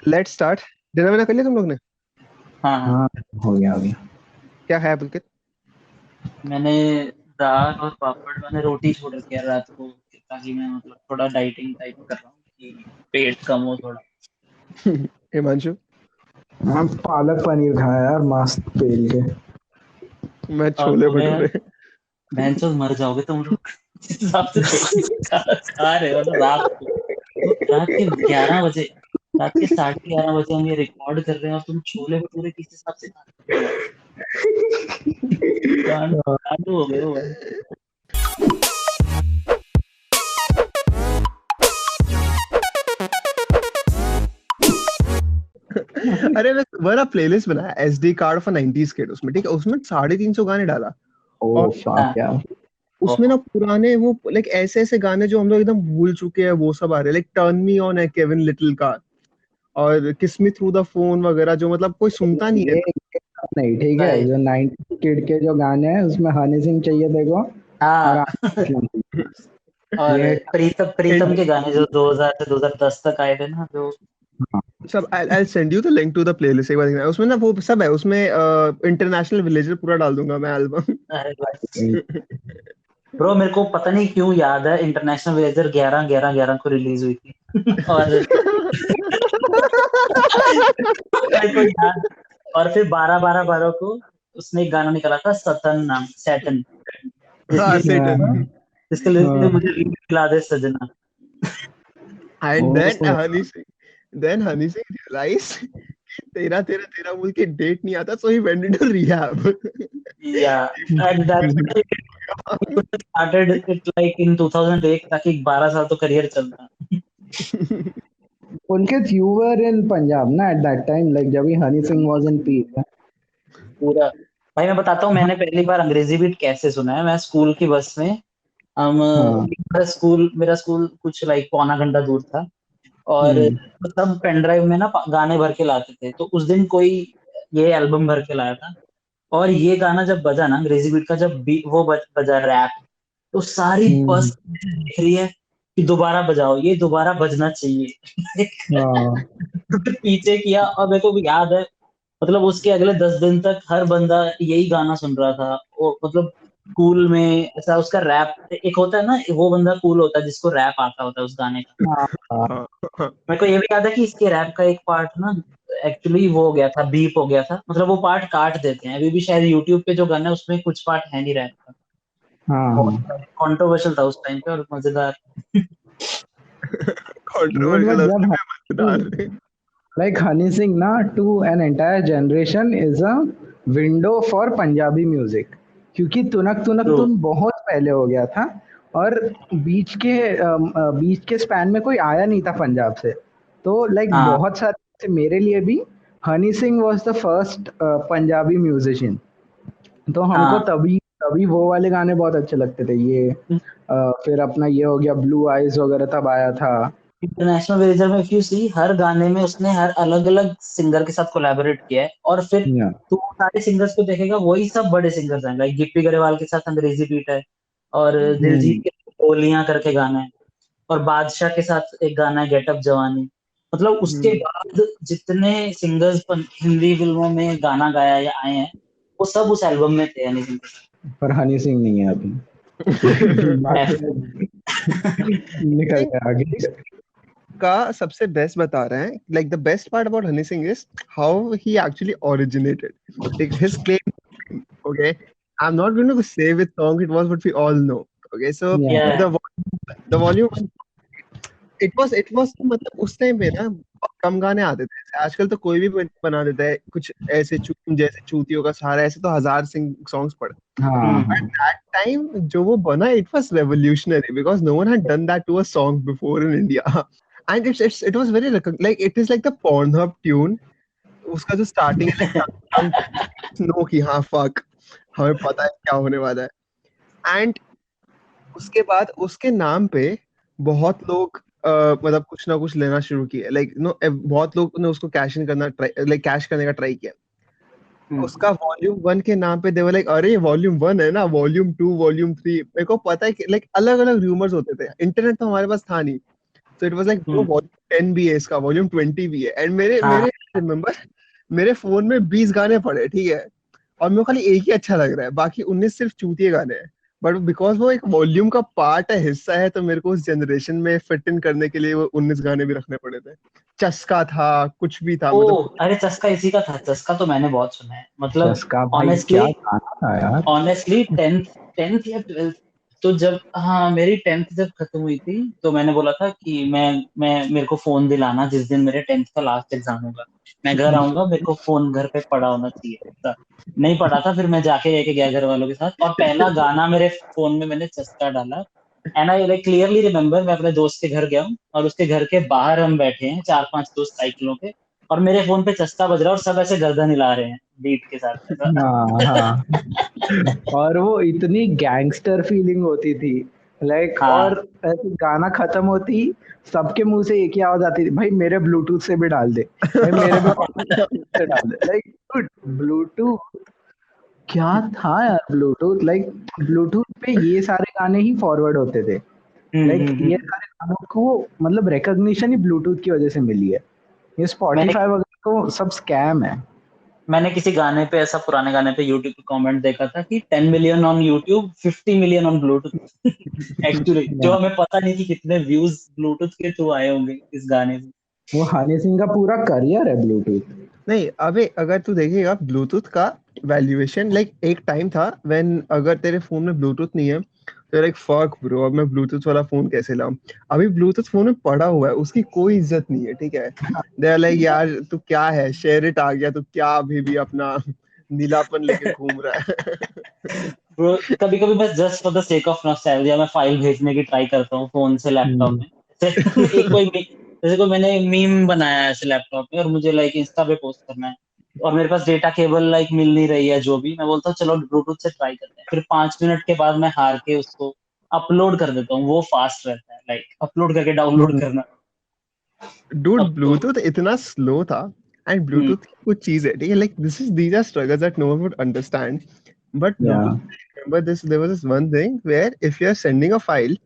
Let's start. Dinner मैंने कर लिया तुम लोग ने? हाँ हाँ। हाँ, हो गया। क्या खाया पुलकित? मैंने दाल और पापड़, मैंने रोटी छोड़ रखी है रात को, ताकि मैं मतलब थोड़ा डाइटिंग टाइप कर रहा हूँ कि पेट कम हो थोड़ा। हिमांशु? हाँ, पालक पनीर खाया यार, मस्त पेल के। मैं और छोले तुम्हें, भटूरे। बहन चोद मर जाओगे तुम लोग। जिस हिसाब से तुम खा रहे हो ना रात को, तो रात के 11 बजे, रात के 11:30 बजे हम ये रिकॉर्ड कर रहे हैं और तुम छोले भटूरे किस हिसाब से खा रहे हो भाई? गांडू हो गए हो भाई। अरे मैं बड़ा प्लेलिस्ट बनाया SD card for 90s kid, उसमें ठीक है, उसमें 350 गाने डाला। ओ और फक यार। उसमें ना पुराने वो लाइक ऐसे ऐसे गाने जो हम लोग एकदम भूल चुके हैं वो सब आ रहे हैं, लाइक टर्न मी ऑन है केविन लिटिल का, और किस मी थ्रू द फोन वगैरह, जो मतलब कोई सुनता नहीं है। ये नहीं ठीक है, भाई जो 90 किड के जो गाने हैं उसमें हनी सिंह चाहिए देखो, और हाँ। आतिफ असलम चाहिए। और ये प्रीतम प्रीतम हिंट। के गाने जो 2000 से 2010 तक आए थे ना, जो सब I send you the link to the playlist, एक बार देखना उसमें ना वो सब है उसमें। इंटरनेशनल विलेजर पूरा डाल दूंगा मैं एल्बम। अरे भाई, ब्रो मेरे को पता नहीं क्यों याद है इंटरनेशनल वेजर 11/11/11 को रिलीज हुई थी। और मेरे को याद, और फिर 12/12/12 को उसने एक गाना निकाला था, सतन नाम, सैटन, जिसके हाँ लिए सेटन। जिसके लिए मुझे रील मिला दे सजना। And then O Honey Singh realise तेरा तेरा तेरा बोल के डेट नहीं आता, so he went into rehab. Yeah and that's started it like in 2008, ताकि 12 साल तो करियर चलता। Pulkit, you were in Punjab na at that time, like जब भी Honey Singh was in peak. पूरा। भाई मैं बताता हूँ, मैंने पहली बार अंग्रेजी बीट कैसे सुना है। मैं स्कूल की बस में, हम हाँ। मेरा स्कूल कुछ लाइक पौना घंटा दूर था। और हम्म। सब पेन ड्राइव में ना गाने भर के लाते थे, तो उस दिन कोई ये एल्बम भर के लाया था। और ये गाना जब बजा ना, अंग्रेजी बीट का, जब वो बजा रैप, तो सारी हम्म। बस देख रही है कि दोबारा बजाओ, ये दोबारा बजना चाहिए। हाँ। तो फिर पीछे किया, और मेरे को भी याद है, मतलब उसके अगले 10 दिन तक हर बंदा यही गाना सुन रहा था। वो मतलब कूल में ऐसा उसका रैप एक होता है ना, वो बंदा कूल होता है जिसको रैप आता होता है उस गाने का। हाँ। हाँ। हाँ, हाँ। मेरे को ये भी याद है कि इसके रैप का एक पार्ट ना, एक्चुअली वो हो गया था, बीप हो गया था, मतलब वो पार्ट काट देते हैं अभी भी शायद यूट्यूब पे जो गाना है उसमें कुछ पार्ट है नहीं रैप का। हाँ। हाँ। बहुत कंट्रोवर्शियल था उस टाइम पे और मजेदार। But कंट्रोवर्शियल जब उसमें हनी मजेदार। like Honey Singh na to an entire generation is a window for Punjabi music, क्योंकि तुनक तुनक तो तुन बहुत पहले हो गया था, और बीच के स्पैन में कोई आया नहीं था पंजाब से। तो लाइक हाँ बहुत सारे, मेरे लिए भी Honey Singh was the first Punjabi musician. तो हमको हाँ। तभी तभी वो वाले गाने बहुत अच्छे लगते थे। ये फिर अपना ये हो गया ब्लू आइज वगैरह तब आया था। इंटरनेशनल वेरिएजर में इफ यू सी, हर गाने में उसने हर अलग अलग सिंगर के साथ कोलैबोरेट किया है। और फिर या तू सारे सिंगर्स को देखेगा, वही सब बड़े सिंगर्स हैं, लाइक गिप्पी गरेवाल के साथ अंग्रेजी बीट है, और दिलजीत हम्म। के बोलियां करके गाना है, और बादशाह के साथ एक गाना है, गेट अप जवानी। मतलब उसके हम्म। बाद जितने सिंगर्स हिंदी फिल्मों में गाना गाया या आए हैं, वो सब उस एल्बम में थे हनी सिंह के पर हनी सिंह नहीं है अभी। साथ। निकल गया आगे। का सबसे बेस्ट बता रहे हैं, like the best part about Honey Singh is how he actually originated, like his claim. Okay, I'm not going to say which song it was, but we all know. Okay, so या या the the volume, it was मतलब उस time पे ना बहुत कम गाने आते थे। जैसे आजकल तो कोई भी बना देता है कुछ ऐसे जैसे चूतियों का सहारा, ऐसे तो हजार सिंग सॉन्ग्स पड़े। हाँ। That time जो वो बना, it was revolutionary because no one had done that to a song before in India. And it was very like it is like the Pornhub tune. उसका जो स्टार्टिंग है like no कि हाँ fuck, हमें पता है क्या होने वाला है। एंड उसके बाद उसके नाम पे बहुत लोग मतलब कुछ ना कुछ लेना शुरू किया, लाइक नो बहुत लोग ने उसको कैश इन करना ट्राई, लाइक कैश करने का ट्राई किया। उसका वॉल्यूम वन के नाम पे देवर लाइक अरे वॉल्यूम वन है ना, वॉल्यूम टू, वॉल्यूम थ्री, मेरे को पता है कि लाइक अलग अलग रूमर्स होते थे, इंटरनेट तो हमारे पास था नहीं। So it was like bro volume 10 भी है इसका, volume 20 भी है, and मेरे हाँ। मेरे रिमेम्बर मेरे फोन में 20 गाने पड़े, ठीक है, और मेरे को खाली एक ही अच्छा लग रहा है, बाकी 19 सिर्फ चूतिए गाने हैं, बट बिकॉज वो एक वॉल्यूम का पार्ट है, हिस्सा है, तो मेरे को उस जनरेशन में फिट इन करने के लिए वो 19 गाने भी रखने पड़े थे। चस्का था, कुछ भी था, मतलब अरे चस्का इसी का था। चस्का तो मैंने बहुत सुना है, मतलब चस्का भाई ऑनेस्टली क्या गाना था यार। ऑनेस्टली 10th या 12th, तो जब हाँ मेरी 10th जब खत्म हुई थी, तो मैंने बोला था कि मैं मेरे को फोन दिलाना जिस दिन मेरे 10th का लास्ट एग्जाम होगा, मैं घर आऊंगा, मेरे को फोन घर पे पड़ा होना चाहिए। ऐसा नहीं पड़ा था, फिर मैं जाके लेके गया घर वालों के साथ, और पहला गाना मेरे फोन में मैंने चस्का डाला। And I like clearly remember, मैं अपने दोस्त के घर गया हूँ, और उसके घर के बाहर हम बैठे हैं 4-5 दोस्त साइकिलों पे, और मेरे फोन पे चस्का बज रहा है, और सब ऐसे गर्दन हिला रहे हैं बीट के साथ ऐसा। हाँ हाँ, और वो इतनी गैंगस्टर फीलिंग होती थी लाइक, हाँ और ऐसे गाना खत्म होती सबके मुंह से एक ही आवाज आती थी, भाई मेरे ब्लूटूथ से भी डाल दे, भाई मेरे भी से डाल दे। लाइक ब्लूटूथ क्या था यार, ब्लूटूथ लाइक ब्लूटूथ पे ये सारे गाने ही फॉरवर्ड होते थे। लाइक ये सारे गानों को मतलब रिकॉग्निशन ही ब्लूटूथ की वजह से मिली है। ये स्पॉटिफाई वगैरह तो सब स्कैम है। मैंने किसी गाने पे ऐसा, पुराने गाने पे यूट्यूब पे कमेंट देखा था कि 10 million on YouTube, 50 million on Bluetooth. Actually जो हमें पता नहीं कि कितने व्यूज ब्लूटूथ के थ्रू आए होंगे इस गाने से। वो हनी सिंह का पूरा करियर है ब्लूटूथ। नहीं, अबे अगर तू देखेगा ब्लूटूथ का वैल्यूएशन, लाइक एक टाइम था व्हेन अगर तेरे फोन में ब्लूटूथ नहीं है तो लाइक फक ब्रो, अब मैं ब्लूटूथ वाला फोन कैसे लाऊं। अभी ब्लूटूथ फोन में पड़ा हुआ है, उसकी कोई इज्जत नहीं है, ठीक है। दे आर लाइक यार तू क्या है, शेयर इट आ गया, तू क्या अभी भी अपना नीलापन लेके घूम रहा है। ब्रो कभी कभी बस just for the sake of nostalgia मैं फाइल भेजने की ट्राई करता हूँ फोन से लैपटॉप में। जैसे कोई मैंने मीम बनाया है ऐसे लैपटॉप में, और मुझे लाइक इंस्टा पे पोस्ट करना है, और मेरे पास डेटा केबल लाइक मिल नहीं रही है, जो भी मैं बोलता हूँ चलो ब्लूटूथ से ट्राई करते हैं, फिर 5 मिनट के बाद मैं हार के उसको अपलोड कर देता हूँ, वो फास्ट रहता है, लाइक अपलोड करके डाउनलोड करना। डूड अब तो ब्लूटूथ इतना स्लो था, एंड हम्म, ब्लूटूथ की कुछ चीज है, ठीक है, like this is these are struggles that no one would understand, but या Bluetooth, remember this, there was this one thing where if you are sending a file,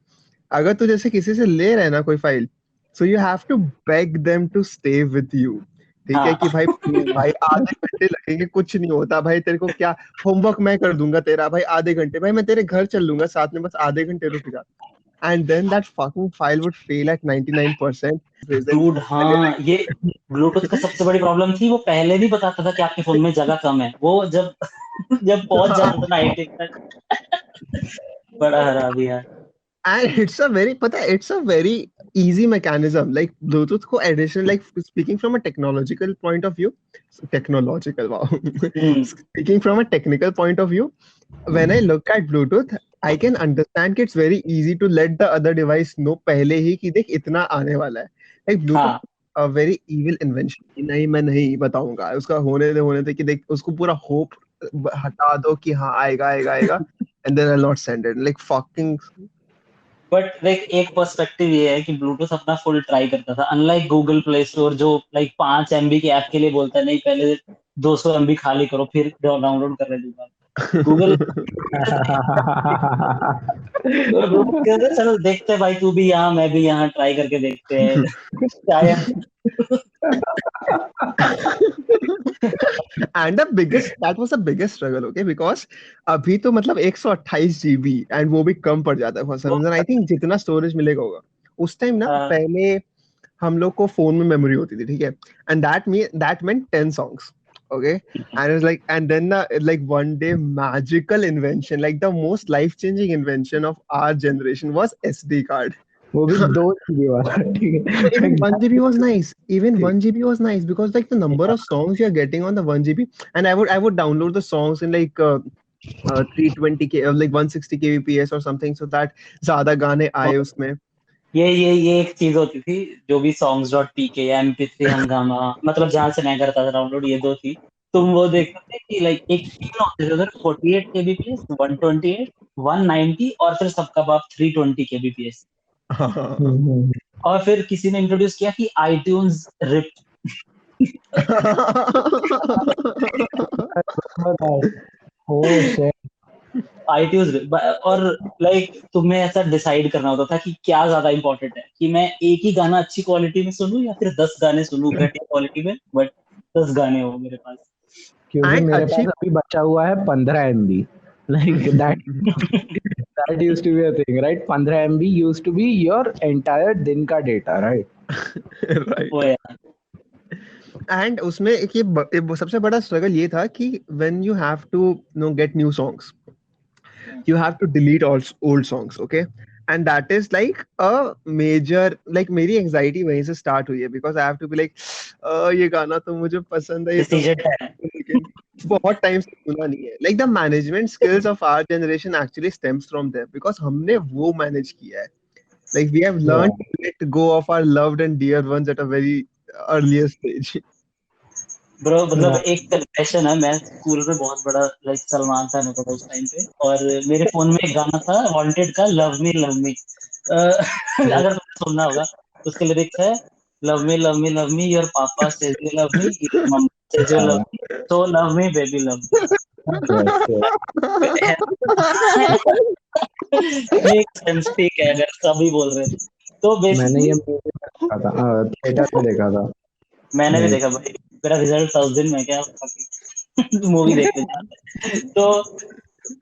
अगर तू जैसे किसी से ले रहा है ना कोई file, so you have to beg them to stay with you, ठीक है, हाँ कि भाई प्लीज भाई आधे घंटे लगेंगे, कुछ नहीं होता भाई, तेरे को क्या होमवर्क मैं कर दूंगा तेरा, भाई आधे घंटे, भाई मैं तेरे घर चल लूंगा साथ में, बस आधे घंटे रुक जा, and then that fucking file would fail at 99%. Dude हाँ, ये ब्लूटूथ का सबसे बड़ी प्रॉब्लम थी, वो पहले नहीं बताता था कि आपके फोन में जगह कम है, वो जब जब पहुंच जाता था 90 तक। बड़ा हरामी है। And it's a very, पता है, it's a very easy mechanism. Like Bluetooth को additional, like speaking from a technological point of view, technological, wow. Speaking from a technical point of view, when I look at Bluetooth, I can understand कि it's very easy to let the other device know पहले ही कि देख इतना आने वाला है. Like Bluetooth हाँ a very evil invention. कि नहीं मैं नहीं बताऊंगा, उसका होने दे कि देख उसको पूरा hope हटा दो कि हाँ आएगा आएगा आएगा, and then I'll not send it. Like fucking but like एक पर्सपेक्टिव ये है कि ब्लूटूथ अपना फुल ट्राई करता था, अनलाइक गूगल प्ले स्टोर जो लाइक 5 MB की ऐप के लिए बोलता है नहीं पहले 200 MB खाली करो फिर डाउनलोड करने दूंगा। गूगल ब्लूटूथ कहते हैं, चलो देखते हैं भाई, तू भी यहाँ मैं भी यहाँ, ट्राई करके देखते हैं शायद। and that was the biggest struggle, okay, because अभी तो मतलब 128 GB एंड वो भी कम पड़ जाता है for some reason, I think जितना स्टोरेज मिलेगा होगा। उस टाइम ना पहले हम लोग को फोन में मेमोरी होती थी, ठीक है, and that meant 10 songs, okay, and it's like, and then like one day magical invention, like the most life changing invention of our generation was SD card. वो भी 2 GB वाला, ठीक है। Even 1 GB was nice. Even 1 GB was nice because like the number of songs you're getting on the 1 GB, and I would download the songs in like 320 k like 160 kbps or something, so that ज्यादा गाने आए उसमें। ये एक चीज होती थी, जो भी songs.pk या MP3 हंगामा, मतलब जहां से मैं करता था डाउनलोड, ये दो थी। तुम वो देखते थे कि लाइक एक तीन होते थे उधर, 48 kbps, 128, 190, और फिर सबका बाप 320 kbps। और फिर किसी ने इंट्रोड्यूस किया कि iTunes रिप। बताओ, oh shit, iTunes और लाइक तुम्हें ऐसा डिसाइड करना होता था कि क्या ज्यादा इंपॉर्टेंट है, कि मैं एक ही गाना अच्छी क्वालिटी में सुनूं या फिर 10 गाने सुनूं घटिया क्वालिटी में, बट 10 गाने हो मेरे पास। क्योंकि And मेरे अच्छी पास अभी बचा हुआ है 15 MB, like that used to be a thing, right? 15 MB used to be your entire दिन का data, right? right. वो यार एंड उसमें एक ये सबसे बड़ा स्ट्रगल ये था कि when you have to know get new songs you have to delete all old songs, okay? And that is like a major, like मेरी anxiety वहीं से start हुई है because I have to be like ये गाना तो मुझे पसंद है, ये तो डिसीजन टाइम। लेकिन बहुत टाइम से सुना नहीं है. Like the management skills of our generation actually stems from there because हमने वो manage किया है. Like we have learned to let go of our loved and dear ones at a very earlier stage. Bro मतलब एक confession है, मैं school में बहुत बड़ा लाइक सलमान खान होता था उस टाइम पे, और मेरे फोन में एक गाना था वांटेड का, लव मी अगर तुमने सुनना होगा, उसके लिरिक्स है love me your papa says you love me, your mama says you love me, so love me baby love me. एक सेंस ठीक है अगर सभी बोल रहे हैं तो मैंने ये बेसिकली movie में देखा था, थिएटर में देखा था। मैंने भी देखा भाई, मेरा रिजल्ट था उस दिन, मैं क्या मूवी देखने जाता है। तो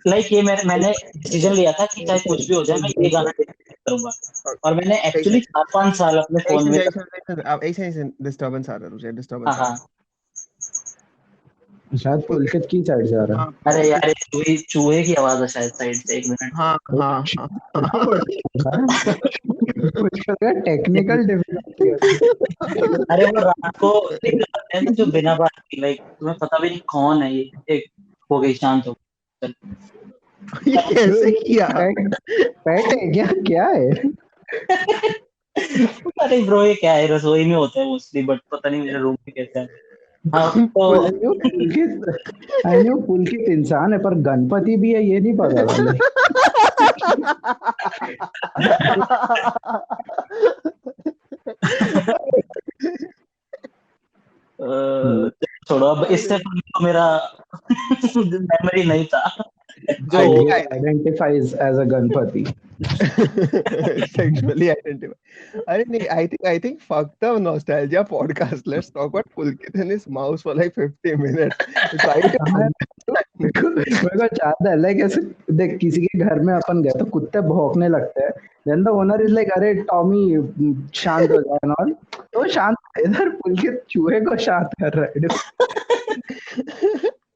लाइक ये मैंने डिसीजन लिया था कि चाहे कुछ भी हो जाए मैं ये गाना करूंगा, और मैंने एक्चुअली 4-5 साल अपने फोन में ऐसे डिस्टर्बेंस आ रहा है, मुझे हाँ डिस्टर्बेंस आ हाँ शायद पुलकित की साइड से आ रहा है। रहा है. अरे यार ये चूहे की आवाज है शायद साइड से, 1 मिनट। हाँ हाँ हाँ. कुछ टेक्निकल डिफिकल्टी। अरे वो रात को निकलते हैं जो बिना बात की, लाइक तुम्हें पता भी नहीं कौन है ये, एक हो गई शांत हो चल। ये कैसे किया? पेट है क्या, क्या है? अरे ब्रो ये क्या है, रसोई में होता है मोस्टली, बट पता नहीं मेरे रूम में कैसे है। हाँ तो आई नो पुलकित इंसान है पर गणपति भी है ये नहीं पता था। छोड़ो, अब इससे तो मेरा मेमोरी नहीं था जो identifies as a Ganpati. Sexually identify. अरे नहीं, I think fuck the nostalgia podcast. Let's talk about Pulkit and his mouse for like 50 minutes. Try to मेरे को चाहता है लाइक ऐसे देख, किसी के घर में अपन गए तो कुत्ते भौंकने लगते हैं, then the owner is like अरे टॉमी शांत हो जाए ना, तो शांत, इधर पुलकित चूहे को शांत कर रहा है।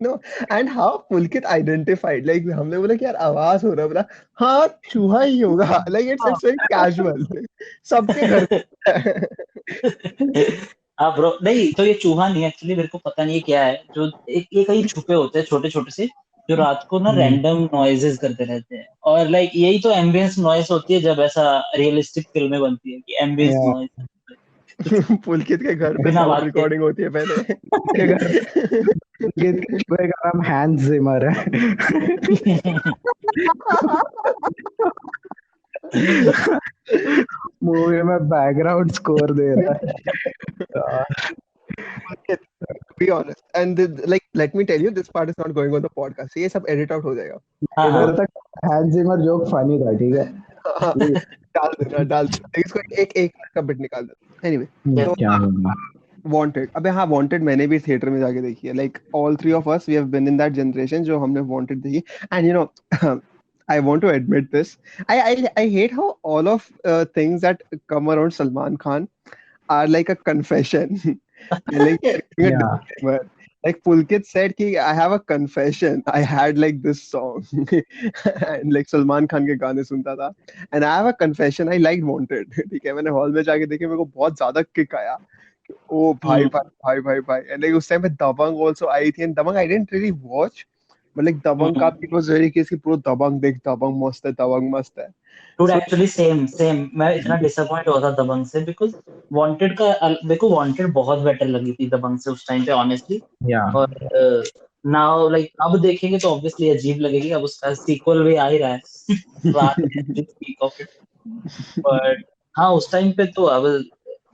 no, and how Pulkit identified, like हमने बोला कि यार आवाज हो रहा है, बोला हाँ चूहा ही होगा, like it's very casual, सबके घर हाँ ब्रो, नहीं तो ये चूहा नहीं, एक्चुअली मेरे को पता नहीं है क्या है, जो ये कहीं छुपे होते हैं छोटे छोटे से, जो रात को ना रैंडम नॉइजेस करते रहते हैं, और लाइक यही तो एम्बियंस नॉइज होती है जब ऐसा रियलिस्टिक फिल्में बनती है कि एम्बियंस नॉइज। पुलकित के घर पे बिना साउंड बात के। रिकॉर्डिंग होती है पहले। पुलकित के चूहे का नाम हैंस जिमर है। मूवी में बैकग्राउंड स्कोर दे रहा है। Be honest, and like let me tell you, this part is not going on the podcast. ये सब edit out हो जाएगा. इधर तक हैंस जिमर जोक फनी था, ठीक है? डाल देना इसको, एक का बिट निकाल दे. Anyway, तो क्या होगा? Wanted. अबे हाँ, Wanted मैंने भी थिएटर में जाके देखी है. Like all three of us, we have been in that generation जो हमने Wanted देखी. And you know, I want to admit this. I hate how all of things that come around Salman Khan are like a confession. Like, Yeah. like Pulkit said कि I have a confession. I had like this song and like Salman Khan के गाने सुनता था. And I have a confession. I liked Wanted. ठीक है, मैंने hall में जाके देखे, मेरे को बहुत ज्यादा किक आया. ओ भाई भाई भाई भाई. And like उस टाइम पे दबंग also आई थी. And Dabangg I didn't really watch. But like दबंग का it was very case कि पूरा दबंग देख, दबंग मस्त है, दबंग मस्त है. Dude, actually same मैं इतना डिसअपॉइंट हुआ था दबंग से, बिकॉज वांटेड का मेरे को वांटेड बहुत बेटर लगी थी दबंग से उस टाइम पे ऑनेस्टली. Yeah. और नाउ लाइक अब देखेंगे तो ऑब्वियसली अजीब लगेगी, अब उसका सीक्वल भी आ ही रहा है. बट हाँ उस टाइम पे तो अब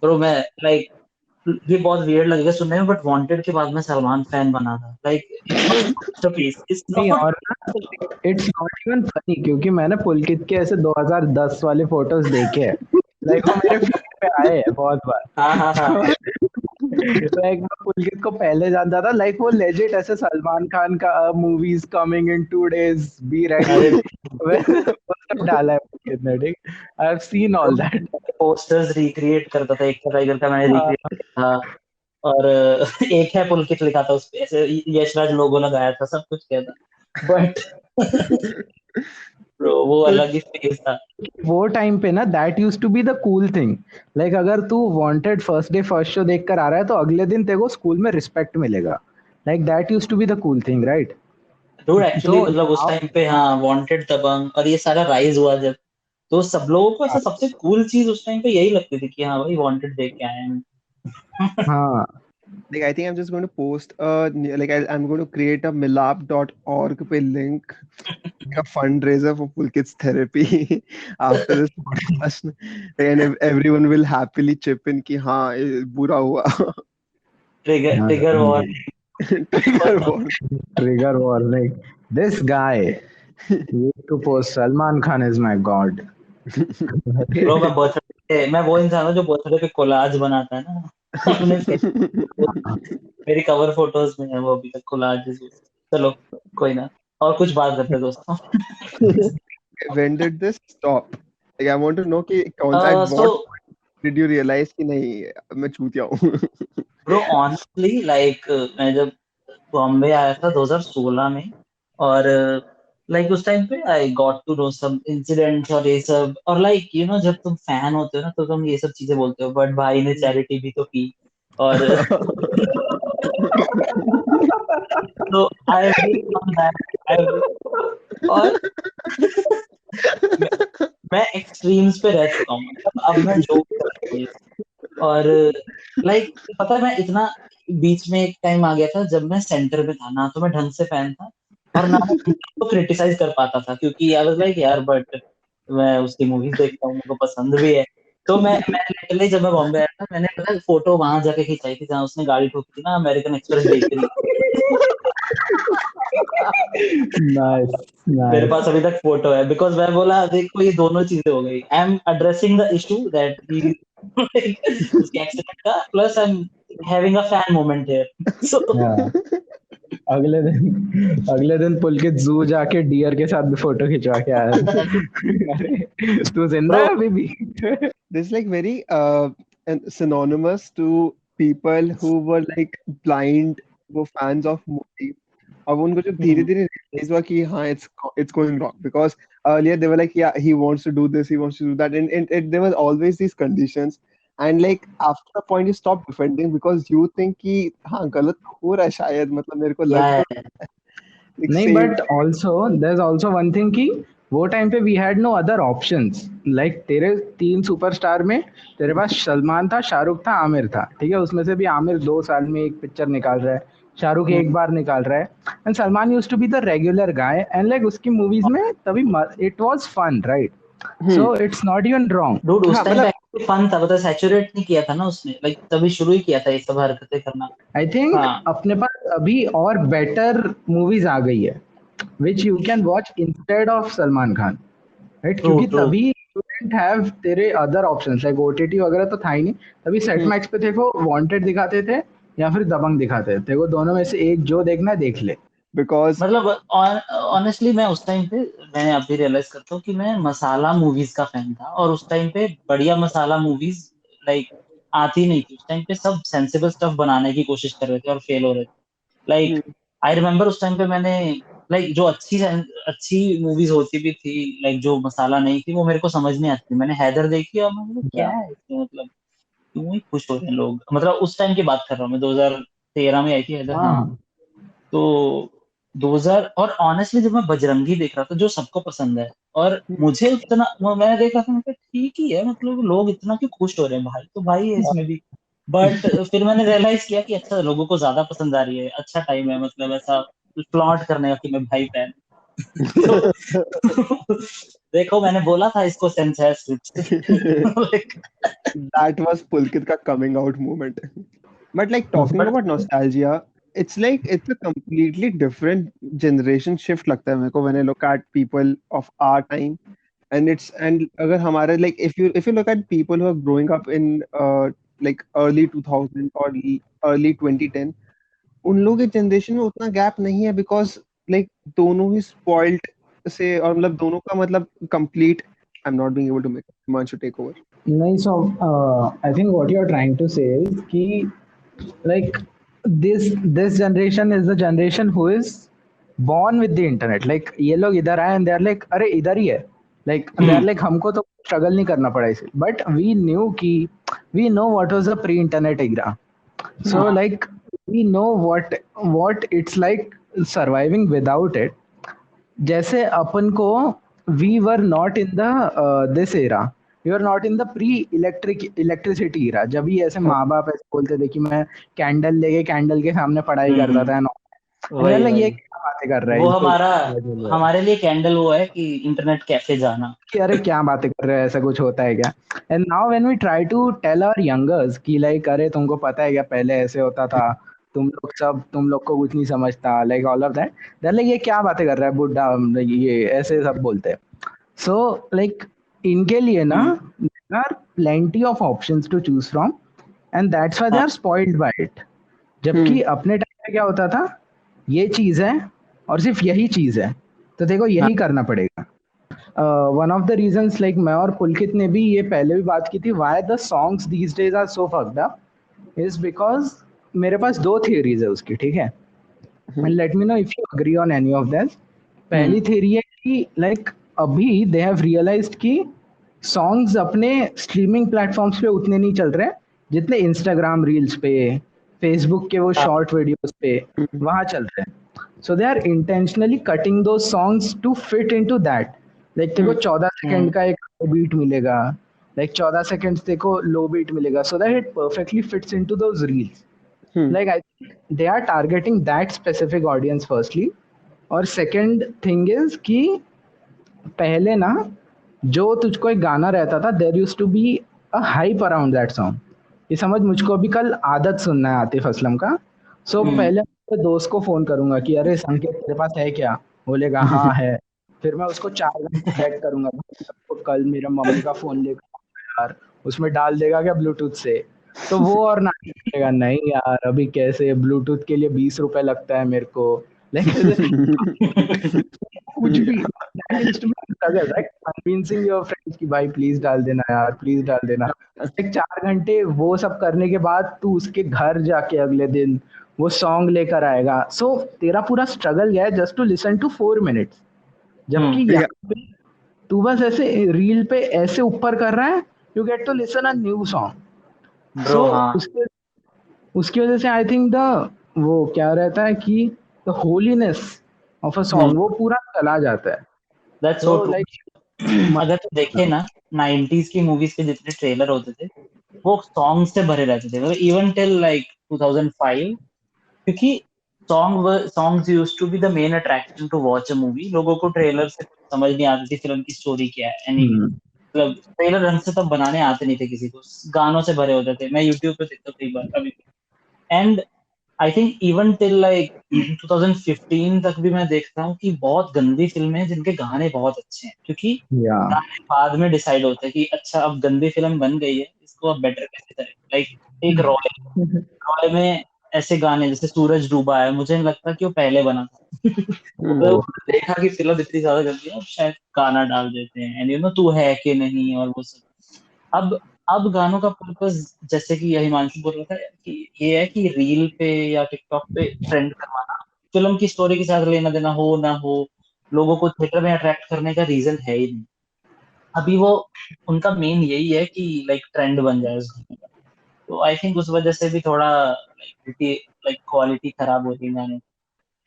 ब्रो मैं लाइक ये बहुत वियर्ड लगेगा सुनने में, बट वांटेड के बाद मैं सलमान फैन बना था। Like it's not masterpiece, it's नहीं, नॉट। और इट्स नॉट इवन फनी, क्योंकि मैंने पुलकित के ऐसे 2010 वाले फोटोज देखे हैं, लाइक वो मेरे फीड पे आए हैं बहुत बार। हाँ हाँ हाँ। लाइक मैं पुलकित को पहले जानता था, लाइक वो लेजिट ऐसे सलमान खान का movies coming in 2 days, be ready, अरे वो सब डाला है पुलकित ने, ठीक। I have seen all that. Posters recreate करता था, एक का टाइगर का मैंने रिक्रिएट किया था। और एक है पुलकित लिखा था उस पे, ऐसे यशराज लोगो लगाया था, सब कुछ किया था, बट ब्रो वो अलग ही फेज था। वो टाइम पे ना that used to be the cool thing. Like अगर तू wanted first day first show देख कर आ रहा है तो अगले दिन तेरे को स्कूल में रिस्पेक्ट मिलेगा। Like that used to be the cool thing, right? Dude actually तो मतलब उस टाइम पे, हाँ, वांटेड, दबंग और ये सारा राइज हुआ जब, तो सब लोगों को ऐसा सबसे कूल चीज उस टाइम पे यही लगती थी कि हाँ भाई वांटेड देख के आए हैं। हाँ, Like I think I'm just going to post I'm going to create a milap.org पे link, like a fundraiser for Pulkit's therapy after this podcast, and everyone will happily chip in कि हाँ ये बुरा हुआ। Trigger war. Trigger warning. Trigger warning, this guy used to post Salman Khan is my god. Bro मैं वो इंसान हूँ जो बर्थडे पे कोलाज बनाता है ना अपने मेरी कवर फोटोज में है वो अभी तक कोलाज। चलो कोई ना, और कुछ बात करते हैं दोस्तों। When did this stop? Like I want to know कि कौन सा at so what point did you realize कि नहीं मैं चूतिया हूँ? ब्रो ऑनेस्टली लाइक मैं जब बॉम्बे आया था 2016 में, और लाइक उस टाइम पे I got to know some incidents और ये सब, और लाइक यू नो जब तुम फैन होते हो ना तो तुम ये सब चीजें बोलते हो, बट भाई ने चैरिटी भी तो की। और तो आई ऑन दैट, और मैं मैं एक्सट्रीम्स पे रह चुका हूँ, मतलब अब मैं जोक करता हूँ। और लाइक पता है मैं इतना, बीच में एक टाइम आ गया था जब मैं सेंटर में था ना, तो मैं ढंग से फैन था और ना मैं तो क्रिटिसाइज कर पाता था, क्योंकि आई वाज लाइक यार बट मैं उसकी मूवीज देखता हूँ, मुझे पसंद भी है। तो मैं लिटरली जब मैं बॉम्बे आया था मैंने पता है फोटो वहां जाके खिंचाई थी जहाँ उसने गाड़ी ठोकी थी ना, अमेरिकन एक्सप्रेस बेकरी। नाइस मेरे नाइस। पास अभी तक फोटो है, बिकॉज मैं बोला देखो ये दोनों चीजें हो गई, I am addressing the issue that he उसके एक्सीडेंट का, plus I am having a fan moment here so. अगले दिन पुलकित जू जाके डियर के साथ भी फोटो खिंचवा के आया। अरे तू जिंदा ब्रो है अभी भी? This is like very synonymous to people who were like blind, वो fans of movie. अब उनको जब धीरे धीरे realize हुआ कि हाँ it's going wrong, because earlier they were like yeah he wants to do this, he wants to do that, and there was always these conditions, and like after a point you stop defending because you think कि हाँ गलत हो रहा है शायद, मतलब मेरे को लग या तो like नहीं, same. But also there is also one thing कि वो टाइम पे we had no other options. Like तेरे 3 सुपरस्टार में तेरे पास सलमान था, शाहरुख था, आमिर था, ठीक है? उसमें से भी आमिर 2 साल में एक पिक्चर निकाल रहा है, शाहरुख एक बार निकाल रहा है, and Salman used to be the regular guy, and like उसकी मूवीज में तभी it was fun, right? So it's not even wrong. Dude उस हाँ टाइम मतलब पे फन था, पता सैचुरेट नहीं किया था ना उसने, लाइक तभी शुरू ही किया था ये सब हरकतें करना। आई थिंक हाँ अपने पास अभी और बेटर मूवीज आ गई है which you can watch instead of Salman Khan, right? True क्योंकि ट्रू। तभी यू डिडंट हैव तेरे अदर ऑप्शंस, लाइक ओटीटी वगैरह तो था ही नहीं। तभी सेट मैक्स पे तेरे को वांटेड दिखाते थे या फिर दबंग दिखाते थे, तेरे को दोनों में से एक जो देखना है देख ले। because मतलब ऑनेस्टली मैं उस टाइम पे, मैंने अभी रियलाइज करता हूँ कि मैं मसाला मूवीज का फैन था, और उस टाइम पे बढ़िया मसाला मूवीज लाइक आती नहीं थी। उस टाइम पे सब सेंसिबल स्टफ बनाने की कोशिश कर रहे थे और फेल हो रहे थे। लाइक आई रिमेम्बर उस टाइम पे मैंने, लाइक जो अच्छी अच्छी मूवीज होती भी थी, लाइक जो मसाला नहीं थी वो मेरे को समझ नहीं आती थी। मैंने हैदर देखी और मैं बोला क्या है इसमें, मतलब क्यों ही खुश हो रहे हैं लोग, मतलब उस टाइम की बात कर रहा हूँ मैं, 2013 में आई थी हैदर, हाँ। हाँ, तो 2000, और ऑनेस्टली जब मैं बजरंगी देख रहा था जो सबको पसंद है, और मुझे उतना मैं देख रहा था, मैं कहा, ठीक ही है, मतलब लोग इतना क्यों खुश हो रहे हैं, भाई तो भाई है इसमें भी। बट फिर मैंने रियलाइज किया कि अच्छा लोगों को ज्यादा पसंद आ रही है, अच्छा टाइम है मतलब ऐसा फ्लॉन्ट करने का कि मैं भाई फैन। तो देखो मैंने बोला था इसको सेंस है switch. That was Pulkit ka coming out moment. But like talking But about nostalgia, it's like it's a completely different generation shift लगता है मेरे को when I look at people of our time. And अगर हमारे like if you look at people who are growing up in like early 2000 or early 2010, उन लोगों के generation में उतना गैप नहीं है because like दोनों ही spoiled से और मतलब दोनों का मतलब complete. I'm not being able to make Himanshu take over. नहीं, so I think what you're trying to say is कि like this generation is the generation who is born with the internet. Like ये लोग इधर आए and they are like अरे इधर ही है, like they are like हमको तो struggle नहीं करना पड़ा इसे, but we knew कि we know what was the pre-internet era. So like we know what it's like surviving without it. जैसे अपन को we were not in the this era, we were not in the electricity era, जब भी ऐसे माँ बाप ऐसे बोलते थे कि मैं कैंडल लेके कैंडल के सामने पढ़ाई करता था वही like, ये वही क्या बातें कर रहा है वो इसको हमारे लिए कैंडल वो है कि इंटरनेट कैफे जाना। कि अरे क्या बातें कर रहे हैं, ऐसा कुछ होता है क्या? And now when we try to tell our youngers कि लाइक अरे तुमको पता है क्या पहले ऐसे होता था, तुम लोग को कुछ नहीं समझता, like all of that, they like ये क्या बातें कर रहा है बुड्ढा, ये ऐसे सब बोलते हैं। सो लाइक इनके लिए ना there are plenty of options to choose from and that's why they are spoiled by it. जबकि अपने टाइम पे क्या होता था, ये चीज है और सिर्फ यही चीज है, तो देखो यही करना पड़ेगा। One of the reasons, like मैं और पुलकित ने भी ये पहले भी बात की थी, why the songs these days are so fucked up is because मेरे पास दो थियरीज है उसकी, ठीक है, and let me know if you agree on any of that. पहली थियरी है कि लाइक अभी दे हैव रियलाइज्ड कि सॉन्ग्स अपने स्ट्रीमिंग प्लेटफॉर्म्स पे उतने नहीं चल रहे जितने इंस्टाग्राम रील्स पे, फेसबुक के वो शॉर्ट वीडियोस पे वहां चल रहे हैं। So they are intentionally cutting दो songs to fit into that. Like देखो 14 सेकंड का एक बीट मिलेगा, लाइक 14 सेकंड्स देखो लो बीट मिलेगा, so that it perfectly fits into those reels. Like I think they are targeting that specific audience firstly, और second thing is कि पहले ना जो तुझको एक गाना रहता था, there used to be a hype around that song. ये समझ, मुझको अभी कल आदत सुनना है आतिफ असलम का, सो पहले अपने दोस्त को फोन करूंगा कि अरे संकेत तेरे पास है क्या, बोलेगा हाँ है, फिर मैं उसको 4 घंटे वेट करूंगा, तो कल मेरा मम्मी का फोन लेकर यार उसमें डाल देगा क्या ब्लूटूथ से, तो वो और ना करेगा, नहीं यार अभी कैसे, ब्लूटूथ के लिए 20 रुपए लगता है मेरे को, कुछ भी कन्विंसिंग योर फ्रेंड्स कि भाई प्लीज डाल देना यार, प्लीज डाल देना। एक 4 घंटे वो सब करने के बाद तू उसके घर जाके अगले दिन वो सॉन्ग लेकर आएगा, सो तेरा पूरा स्ट्रगल गया है just to listen to 4 minutes, जबकि यहाँ पे तू बस ऐसे रील पे ऐसे ऊपर कर रहा है, you get to listen a new song. So उसकी वजह से आई थिंक द वो क्या रहता है कि the holiness of a song वो पूरा चला जाता है। That's so true. अगर तो देखे ना 90s की मूवीज के जितने ट्रेलर होते थे वो सॉन्ग से भरे रहते थे, मतलब इवन टिल लाइक 2005, क्योंकि songs used to be the main attraction to watch a movie। लोगों को ट्रेलर से समझ नहीं आती थी फिल्म की स्टोरी क्या है, एनी मतलब ट्रेलर ढंग से तब बनाने आते नहीं थे किसी को, गानों से भरे होते थे। मैं यूट्यूब पे देखता कई बार अभी, and I think even till like 2015 तक भी मैं देखता हूँ कि बहुत गंदी फिल्में हैं जिनके गाने बहुत अच्छे हैं, क्योंकि गाने बाद में डिसाइड होते हैं कि अच्छा अब गंदी फिल्म बन गई है, इसको अब बेटर कैसे करें। लाइक एक रॉय में ऐसे गाने जैसे सूरज डूबा है, मुझे नहीं लगता कि वो पहले बना था। मतलब देखा कि फिल्म इतनी ज्यादा गंदी है, अब शायद गाना डाल देते हैं, एंड यू नो तू है कि नहीं और वो सब। अब गानों का पर्पस, जैसे कि हिमांशु बोल रहा था कि ये है कि रील पे या टिकटॉक पे ट्रेंड करवाना, फिल्म की स्टोरी के साथ लेना देना हो ना हो, लोगों को थिएटर में अट्रैक्ट करने का रीजन है ही नहीं। अभी वो उनका मेन यही है कि लाइक ट्रेंड बन जाए उस गाने का। तो आई थिंक उस वजह से भी थोड़ा लाइक क्वालिटी खराब होती है गाने।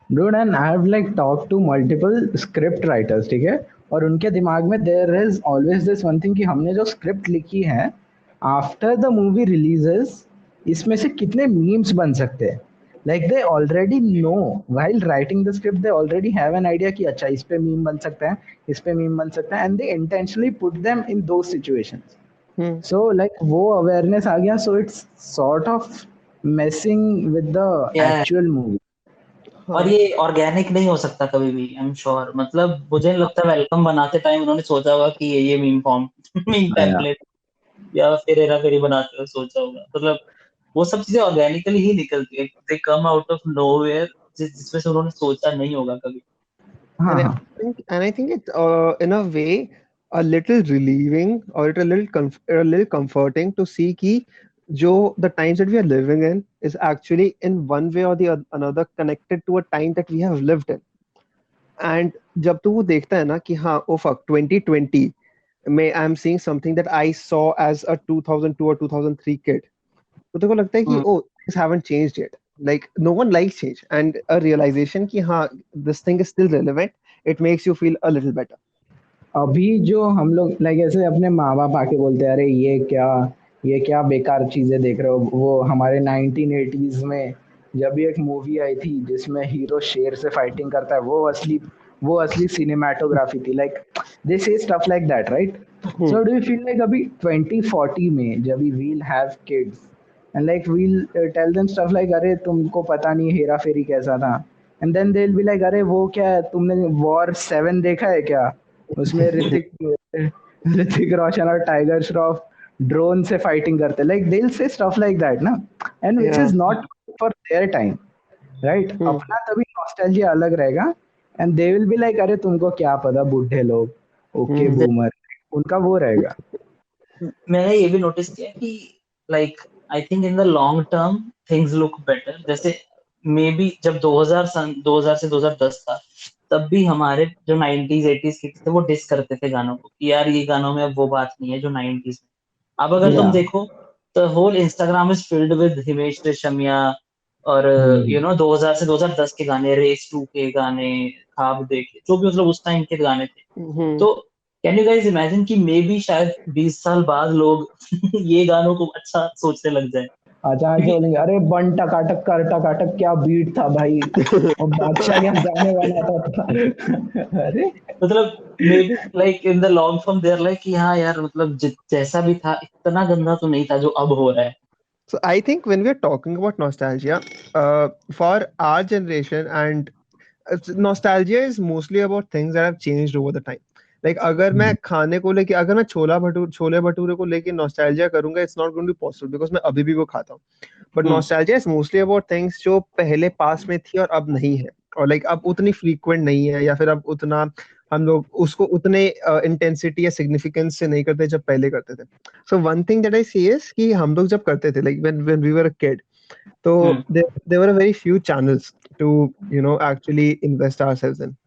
Dude, and I have like talked to multiple script writers, ठीक है, और उनके दिमाग में there is always this one thing कि हमने जो स्क्रिप्ट लिखी है आफ्टर द मूवी रिलीजेस इसमें से कितने मीम्स बन सकते हैं। like they already know while writing the script, they already have an idea कि अच्छा इस पे मीम बन सकता है, इस पे मीम बन सकता है, and they intentionally put them in those situations. Hmm, So like वो awareness आ गया, so it's sort of messing with the Yeah. actual movie. और हाँ ये ऑर्गेनिक नहीं हो सकता कभी भी, आई एम श्योर। मतलब मुझे नहीं लगता वेलकम बनाते टाइम उन्होंने सोचा होगा कि ये meme form meme Yeah. Template या फिर हेरा फेरी बनाते हुए सोचा होगा। मतलब वो सब चीजें ऑर्गेनिकली ही निकलती है, दे कम आउट ऑफ नोवेयर, जिसमें से उन्होंने सोचा नहीं होगा कभी। हाँ and I हाँ and I think it's in a way a little relieving or a little comforting to see कि जो the times that we are living in is actually in one way or the another connected to a time that we have lived in. And जब तू वो देखता है ना कि हाँ ओ fuck 2020 में I am seeing something that I saw as a 2002 or 2003 kid, तो तेरे को लगता है कि oh things haven't changed yet. Like no one likes change and a realization कि हाँ this thing is still relevant, it makes you feel a little better. अभी जो हम लोग लाइक ऐसे अपने माँ बाप आके बोलते हैं अरे ये क्या बेकार चीजें देख रहे हो, वो हमारे 1980s में जब भी एक मूवी आई थी जिसमें हीरो शेर से फाइटिंग करता है, वो असली सिनेमाटोग्राफी थी, like they say stuff like that, right? Hmm. So do you feel like अभी 2040 में जब we will have kids and like we'll tell them stuff like अरे तुमको पता नहीं हेरा फेरी कैसा था, and then they will be like अरे वो क्या है, तुमने वॉर 7 देखा है क्या? उसमें ऋतिक रोशन और टाइगर श्रॉफ ड्रोन से फाइटिंग करते, like they will say stuff like that ना, and which Yeah. Is not for their time, right? Hmm. अपना तभी नॉस्टैल्जिया अलग रहेगा, and they will be like अरे तुमको क्या पता बूढ़े लोग, ओके Hmm. बूमर, उनका वो रहेगा। मैंने ये भी नोटिस किया कि like I think in the long term things look better. जैसे मे बी जब 2000 से 2010 था, तब भी हमारे जो 90s 80s किड्स थे वो डिस करते थे गानों को कि यार ये गानों में अब वो बात नहीं है जो 90s में। अब अगर तुम या देखो तो whole Instagram is filled with Himesh Reshammiya और 2000 से 2010 के गाने, रेस 2 के गाने, ख्वाब देखे, जो भी मतलब उस टाइम के गाने थे। Hmm. तो कैन यू गाइस इमेजिन कि मे बी शायद 20 साल बाद लोग ये गानों को अच्छा सोचने लग जाए, अचानक से क्योंकि बोलेंगे अरे बन टकाटक कर टकाटक क्या बीट था भाई, और बादशाह क्या गाने वाला था। अरे मतलब maybe like in the long form there like कि हाँ यार मतलब जैसा भी था इतना गंदा तो नहीं था जो अब हो रहा है। So I think when we are talking about nostalgia, for our generation, and nostalgia is mostly about things that have changed over the time. Like अगर मैं खाने को लेके, अगर मैं छोले भटूरे को लेके nostalgia करूंगा, it's not going to be possible because मैं अभी भी वो खाता हूँ. But nostalgia is mostly about things जो पहले पास में थी और अब नहीं है, और like अब उतनी frequent नहीं है, या फिर अब उतना हम लोग उसको उतने इंटेंसिटी या सिग्निफिकेंस से नहीं करते जब पहले करते थे. So one thing that I see is कि हम लोग जब करते थे, like when we were a kid, so there were a very few channels to actually invest ourselves in.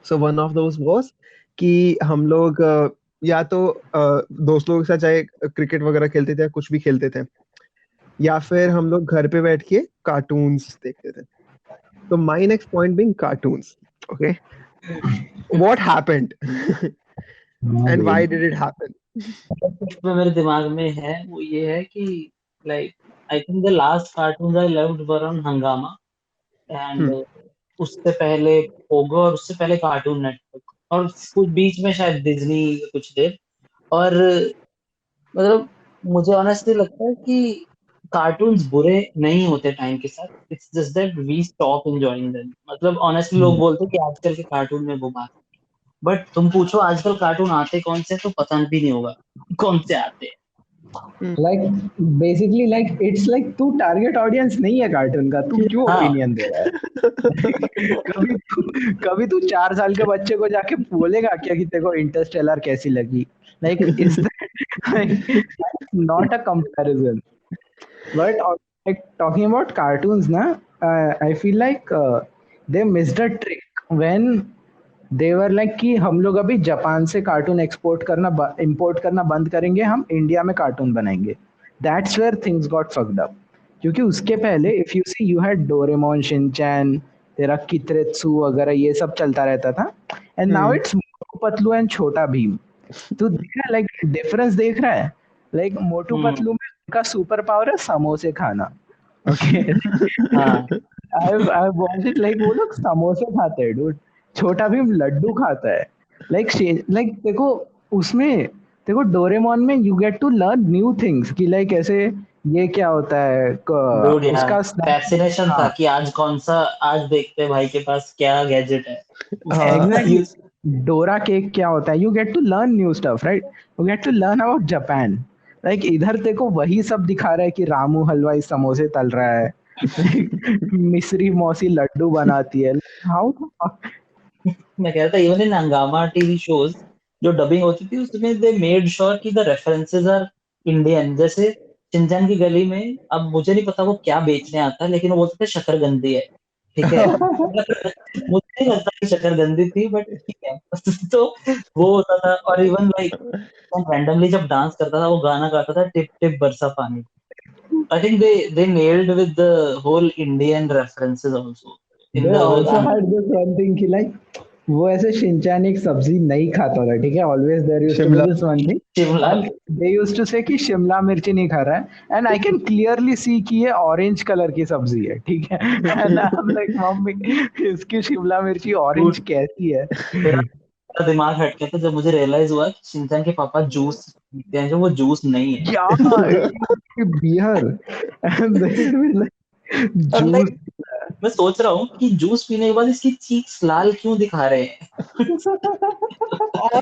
So one of those was कि हम लोग या तो दोस्त लोगों के साथ चाहे क्रिकेट वगैरह खेलते थे या कुछ भी खेलते थे, या फिर हम लोग घर पे बैठ के कार्टून्स देखते थे. So my next point being cartoons. Okay, what happened and why did it happen? जो मेरे दिमाग में है वो ये है कि like I think the last cartoon I loved were on हंगामा, एंड Hmm. उससे पहले पोगो, और उससे पहले कार्टून नेटवर्क, और कुछ बीच में शायद डिज्नी कुछ देर। और मतलब मुझे ऑनेस्टली लगता है कि कार्टून्स बुरे नहीं होते टाइम के साथ, it's just that we stop enjoying them. मतलब ऑनेस्टली लोग बोलते हैं कि आजकल के कार्टून में वो बात, बट तुम पूछो आजकल कार्टून आते कौन से तो पता भी नहीं होगा कौन से आते हैं। Like basically like it's like तू टारगेट ऑडियंस नहीं है कार्टून का, तू क्यों हाँ ओपिनियन दे रहा है? कभी तू 4 साल के बच्चे को जाके बोलेगा क्या कि तेरे को इंटरस्टेलर कैसी लगी? Like is not a comparison, but like talking about cartoons na, I feel like they missed a trick when they were like कि हम लोग अभी जापान से कार्टून एक्सपोर्ट करना इंपोर्ट करना बंद करेंगे, हम इंडिया में कार्टून बनाएंगे. That's where things got fucked up, क्योंकि उसके पहले if you see you had Doraemon, Shinchan, तेरा कितरेत्सु वगैरह ये सब चलता रहता था, and now it's Motu Patlu and Chhota Bheem. तो देख रहा है लाइक डिफरेंस देख रहा है, लाइक मोटू पतलू में उनका सुपर पावर है समोसे खाना, ओके हाँ आई वाच इट लाइक वो लोग समोसे खाते हैं डूड, छोटा भीम लड्डू खाता है, लाइक देखो उसमें, देखो डोरेमोन में you get to learn new things कि लाइक ऐसे ये क्या होता है डूड यार, उसका स्नैक। फैसिनेशन था हाँ कि आज कौन सा, आज देखते हैं भाई के पास क्या गैजेट है। हाँ एग्जैक्टली, डोरा केक क्या होता है, you get to learn new stuff right, you get to learn about Japan. Like इधर देखो वही सब दिखा रहा है कि रामू हलवाई समोसे तल रहा है, मिस्री मौसी लड्डू बनाती है, हाउ। मैं कह रहा था इवन इन हंगामा टीवी शोज जो डबिंग होती थी उसमें दे मेड श्योर कि द रेफरेंसेस आर इंडियन। जैसे शिनचैन की गली में, अब मुझे नहीं पता वो क्या बेचने आता है, लेकिन वो बोलते थे शकरगंदी है, ठीक है। मुझे नहीं लगता कि शकरगंदी थी, बट ठीक है। तो वो होता था। और इवन लाइक रैंडमली जब डांस करता था, वो गाना गाता था टिप टिप बरसा पानी। I think they nailed with the whole Indian references also in they the also गाना। हैड दिस वन थिंग कि लाइक वो ऐसे शिनचैन एक सब्जी नहीं खाता था, ठीक है, always there used to be Shimla this one thing, Shimla and they used to say कि शिमला मिर्ची नहीं खा रहा है, and I can clearly see कि ये ऑरेंज कलर की सब्जी है, ठीक है, and I am like mummy इसकी शिमला मिर्ची ऑरेंज मिर्च। कैसी है। मेरा दिमाग हट गया था जब मुझे रियलाइज हुआ कि शिनचैन के पापा जूस पीते हैं, जो वो जूस नहीं है। या बियर एंड देयर लाइक और जूस। लाइक मैं सोच रहा हूँ कि जूस पीने के बाद इसकी चीक्स लाल क्यों दिखा रहे हैं। और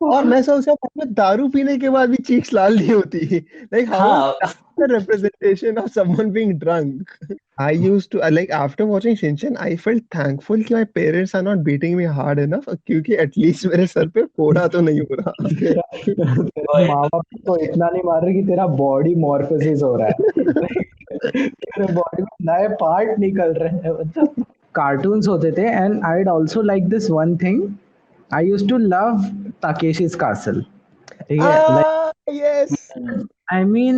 और मैं सोच रहा हूँ दारू पीने के बाद भी चीक्स लाल नहीं होती, लाइक हाउ हाँ the representation of someone being drunk. I used to like after watching Shinchan, I felt thankful कि my parents are not beating me hard enough, क्योंकि at least मेरे सर पे फोड़ा तो नहीं हो रहा। तेरा तेरे माँ बाप तो इतना नहीं मार रहे कि तेरा बॉडी मॉर्फोसिस हो रहा है, तेरे बॉडी में नए पार्ट निकल रहे हैं, मतलब कार्टून्स होते थे। And I'd also like this one thing, I used to love Takeshi's castle, ठीक है, लाइक Yes. आई मीन